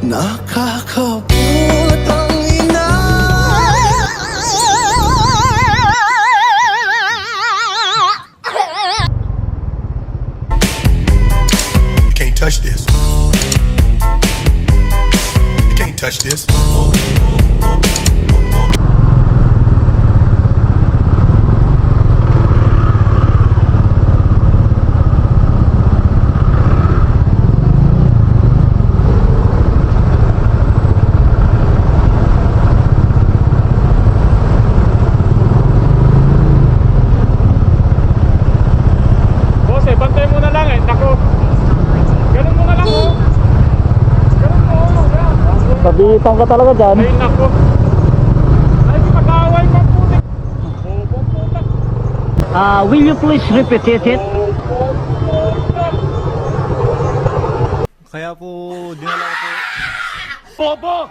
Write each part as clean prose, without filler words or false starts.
Nakakaputang ina. You can't touch this. You can't touch this. Bantay mo na lang eh. Naku. Ganun mo na lang oh. Ganun mo oh. Sabitan ka talaga dyan. Ay naku. Ay mag-aaway pa putik. Bobo putak. Will you please repeat it? Kaya po dinala ko po. Bobo!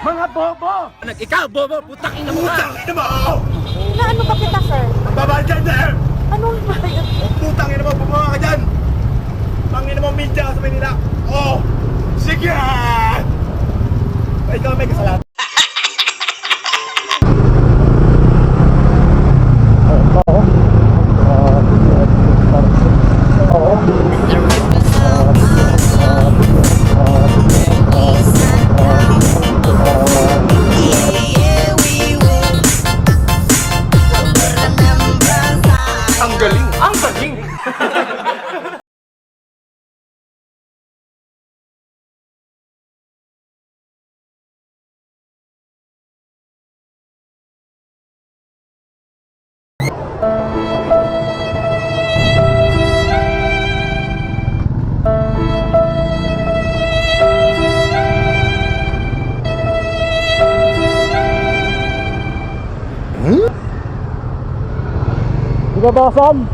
Mga bobo! Ikaw, bobo, putang ina mo ka! Putang ina mo! Naano ba kita, sir? Babaan dyan, sir! Anong ba yun? Putang ina mo, bumaba ka dyan! Pangina mo, media ka sa Manila! Oh! Sige! Ikaw may kasalanan. Ang galing! Ang galing! Hindi ba saan?